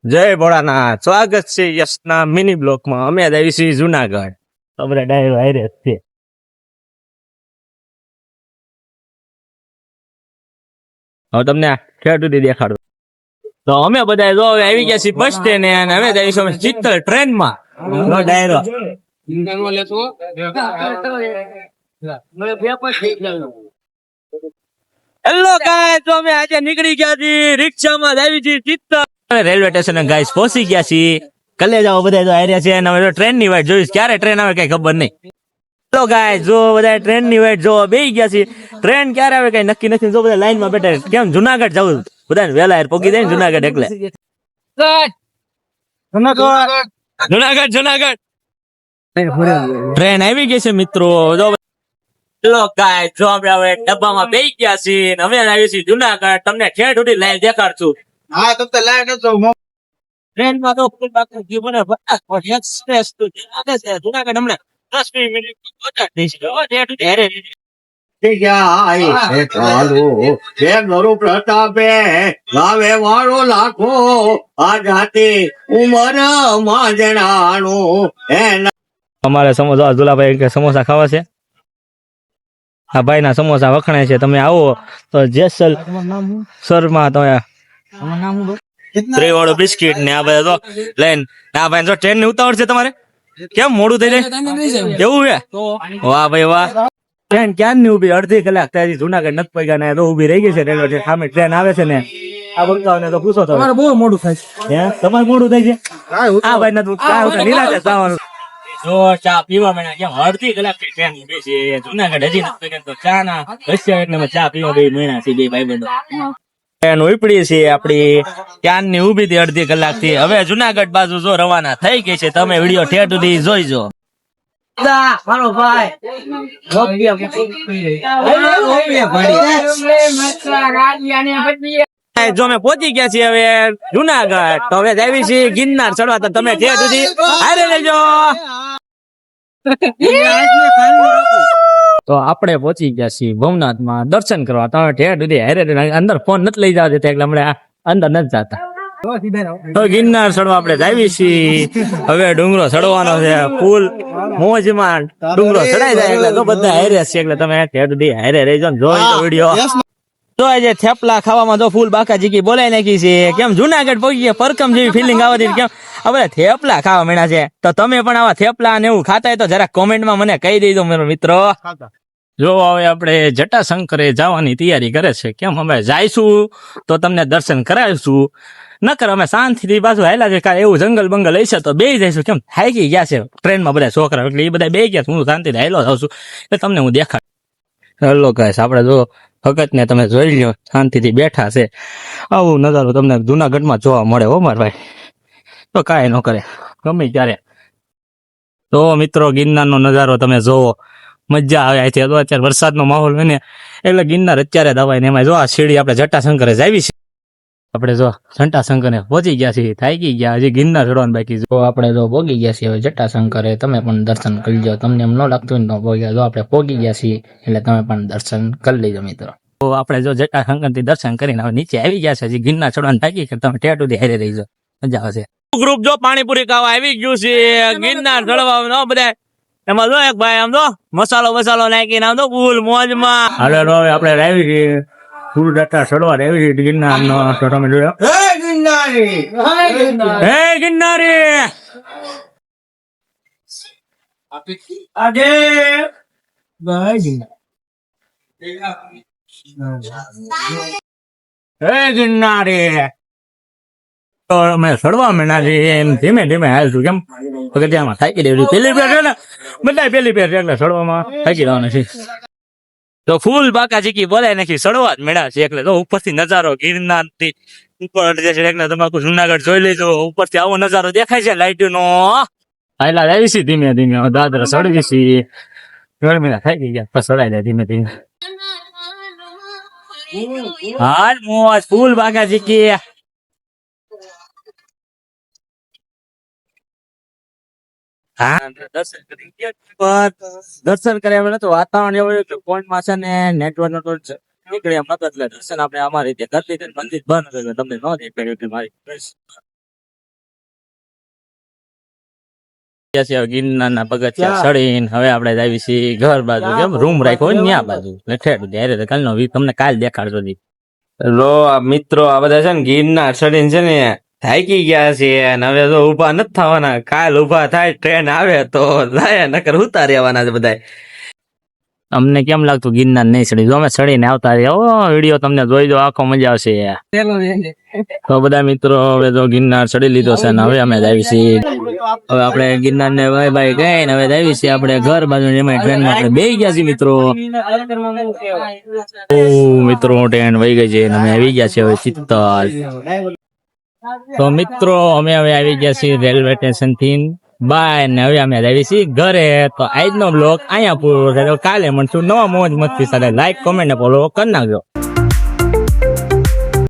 જય ભોળાનાથ, સ્વાગત છે યશના મિની બ્લોકમાં. અમે આવી છીએ જુનાગઢ. આપણે ડાયરો હારે છે. હવે તમને ખેડ સુધી દેખાડું. તો અમે બધા જો આવી ગયા છીએ બસ સ્ટેન્ડ અને હવે જઈશું ચિત્તલ ટ્રેનમાં. ડાયરો હેલો ગાઈસ, તો અમે આજે નીકળી ગયા છીએ રિક્ષામાં આવી છીએ ચિત્તલ રેલવે સ્ટેશન. ગાઈસ પહોંચી ગયા છીએ. કલે જાઓ બધા તો હાર્યા છે અને હવે ટ્રેન ની વાટ જોઈશ, ક્યારે ટ્રેન આવે કઈ ખબર નહીં. હેલો ગાઈસ, જો બધા ટ્રેન ની વાટ જોવા બેસી ગયા છીએ. ટ્રેન ક્યારે આવે કઈ નક્કી નથી. જો બધા લાઈન માં બેઠા. કેમ જુનાગઢ જવું, બધા વેલા યાર પોગી જાય ને જુનાગઢ. એટલે જુનાગઢ જુનાગઢ ટ્રેન આવી ગઈ છે મિત્રો. જો હેલો ગાઈસ, જો અમે હવે ડબ્બામાં બેસી ગયા છીએ. હવે આવી છીએ જુનાગઢ. તમને ઠેઠ સુધી લાઈન દેખાડશું. હા તમ તો લાઈન હતો ટ્રેનમાં તો ફૂલ બાકી જીવન એક્સપ્રેસ તો આવે છે જુનાગઢ. હમણાં 10 મિનિટ પહોંચાડી દઈશ. ઠેઠ સુધી હારે ગરુ પ્રતાપે ગાવે વાળો લાખો આ જાતિ ઉમર માજણાનું. અમારે સમોસા દુલાભાઈ કે સમોસા ખાવા છે. આ ભાઈ ના સમોસા વખણાય છે. તમે આવો તો જેસલ સરમાં તમે ત્રેવાળો બિસ્કિટ ને આ બધા તો લઈને આ ભાઈ જો ટ્રેન ની ઉતાવળ છે તમારે. કેમ મોડું થઈ જાય એવું છે? વાહ ભાઈ વાહ. ટ્રેન ક્યાં ની ઉભી અડધી કલાક ત્યાંથી જુનાગઢ નથી પગ્યા ને તો ઉભી રહી ગઈ છે રેલવે સ્ટેશન સામે. ટ્રેન આવે છે ને આ બંકાવને તો પૂછો તો બહુ મોડું થાય છે. તમારે મોડું થાય છે? આ ભાઈ ના તું કાંઈ નિરાતે જવાનું. જો ચા પીવા મને કેમ અડધી કલાક થી ટ્રેન ઉભી છે જુનાગઢ હજી નથી પગ્યા તો ચા ના રસ્યા એટલે ચા પીવા બે મહિના થી બે ભાઈ બંધો ટ્રેન ઉપડી છે આપડી ક્યાં ની ઉભી હતી અડધી કલાક થી. હવે જુનાગઢ બાજુ જો રવાના થઈ ગઈ છે. તમે વિડીયો ઠેઠ સુધી જોઈજો. જો અમે પહોંચી ગયા છીએ હવે જુનાગઢ. તો હવે આવી છીએ ગિરનાર ચડવા. તો તમે ઠેઠ સુધી હારે લેજો. તો આપણે પહોંચી ગયા છીએ ભવનાથ માં દર્શન કરવા. તમે ઠેઠ સુધી હારે અંદર ફોન નથી લઈ જવા દેતા એટલે હમણાં અંદર નથી જતા. તો ગિરનાર ચડવા આપણે જાવી છીએ. હવે ડુંગરો ચડવાનો છે ફૂલ મોજમાં. ડુંગરો ચડાઈ જાય એટલે તો બધા હારે છે એટલે તમે ઠેઠ સુધી હારે રહેજો ને જોઈ વિડીયો. તો આજે થેપલા ખાવામાં તો ફૂલ બાકા જીકી બોલાઈ નાખી છે. કેમ જુનાગઢ પહોંચી ગયા પરકમ જેવી ફિલિંગ આવતી. કેમ હવે થેપલા ખાવા મળ્યા છે. તો તમે પણ આવા થેપલા ને એવું ખાતા હોય તો જરા કોમેન્ટમાં મને કહી દેજો મારો મિત્રો. જો હવે આપણે જટાશંકરે જવાની તૈયારી કરે છે. કેમ અમે જઈશું તો તમને દર્શન કરાવીશું. નકર અમે શાંતિથી પાછું હાલ્યા છે. કાંઈ એવું જંગલ બંગલ હશે તો બે જઈશું. કેમ થાકી ગયા છે ટ્રેનમાં બધા છોકરા એટલે એ બધા બે ગયા. હું શાંતિથી હાલ્યો જાઉં છું એટલે તમને હું દેખાડ. હેલો ગાઈસ, આપણે જો ભગત ને તમે જોઈ લ્યો શાંતિથી બેઠા છે. આવું નજારો તમને જુનાગઢમાં જોવા મળે હો માર ભાઈ. તો કાંઈ ન કરે ગમે ત્યારે. તો મિત્રો ગિરનારનો નજારો તમે જોવો, મજા આવે છે. તો અત્યારે વરસાદનો માહોલ હોય ને એટલે ગિરનાર અત્યારે દવાય ને એમાં જો આ સીડી આપણે જટાશંકરે જાવી છે. આપણે જો જટાશંકરે પહોંચી ગયા છીએ. થાકી ગયા, હજી ગિરનાર ચડવાનું બાકી. જો આપણે જો પોગી ગયા છીએ હવે જટાશંકરે. તમે પણ દર્શન કરી લો. તમને એમ ન લાગતું હોય તો પોગ્યા. જો આપણે પોગી ગયા છીએ એટલે તમે પણ દર્શન કરી લેજો મિત્રો. તો આપણે જો જટાશંકર થી દર્શન કરીને હવે નીચે આવી ગયા છે. હજી ગિરનાર ચડવાનું બાકી છે. તમે ઠેઠ સુધી હારે રહીજો, મજા આવશે. ગ્રુપ જો પાણીપુરી ખાવા આવી ગયું છે ગિરનાર ચડવા બધા. એમાં જો એક ભાઈ આમ તો મસાલો નાખીને આમ તો ફૂલ મોજમાં. હાલે હવે આપણે આવી છીએ ફૂલ ડટા ચડવા આવી છીએ ગિરનાર નો. તો તમે જોયો હે ગિરનારી આજે હે ગિરનારી. તો અમે ચડવા માંડ્યા છીએ એમ ધીમે ધીમે હાલશું. કેમ પગથિયામાં થાકી દેવું. પેલી પેર છે ને બધા પેલી પેર છે એટલે ચડવામાં થાકી જવાનું છે. તો ફૂલ બાકા ચીકી બોલાય નાખી ચડવા જ મેળા છે. એટલે તો ઉપરથી નજારો ગિરનાર થી ઉપર એટલે તમે જુનાગઢ જોઈ લેજો. ઉપરથી આવો નજારો દેખાય છે લાઈટ નો. હાલા આવી છે ધીમે ધીમે દાદરા ચડવી છીએ. ગરમી થાકી ગયા પછી ચડાઈ જાય ધીમે ધીમે. હાલ મોજ ફૂલ બાકા ચીકી. દર્શન કર્યા તો વાતાવરણ એવું કે ફોનમાં છે ને નેટવર્ક નીકળે એમ નતો એટલે દર્શન આપણે અમારી રીતે કરી દીધું. મંદિર બંધ હતું તમને ન દેખાડ્યું કે મારી ગિરનારના પગથિયા ચડીને હવે આપણે જાવી છીએ ઘર બાજુ, કેમ રૂમ રાખ્યો હોય ને ત્યાં બાજુ એટલે કાલનો વી તમને કાલ દેખાડજો જી. લો આ મિત્રો આ બધા છે ને ગિરનાર ચડીને છે ને થાકી ગયા છે અને હવે જો ઉભા નથી થવાના. કાલ ઉભા થાય ટ્રેન આવે તો જાય, નકર ઉતાર રહેવાના છે બધા. અમને કેમ લાગતું ગિરનાર નહીં ચડી? જો અમે ચડીને આવતા રહ્યા. વિડીયો તમને જોઈ દો, આખો મજા આવશે. તો બધા મિત્રો હવે જો ગિરનાર ચડી લીધો છે ને હવે અમે જાવી છીએ. હવે આપણે ગિરનાર ને બાય બાય કહીને હવે જાવી છીએ આપણે ઘર બાજુ. એમાં ટ્રેનમાં આપણે બેસી ગયા છીએ મિત્રો. મિત્રો ટ્રેન વહી ગઈ છે અને અમે આવી ગયા છીએ હવે ચિત્તલ. તો મિત્રો અમે હવે આવી ગયા છીએ રેલવે સ્ટેશન થી બાય ને હવે અમે આવી છીએ ઘરે. તો આજનો બ્લોગ અહીંયા પૂરો થયો. કાલે મળશું નવા મોજ મસ્તી સાથે. લાઈક, કોમેન્ટ ને ફોલો કરી નાખજો.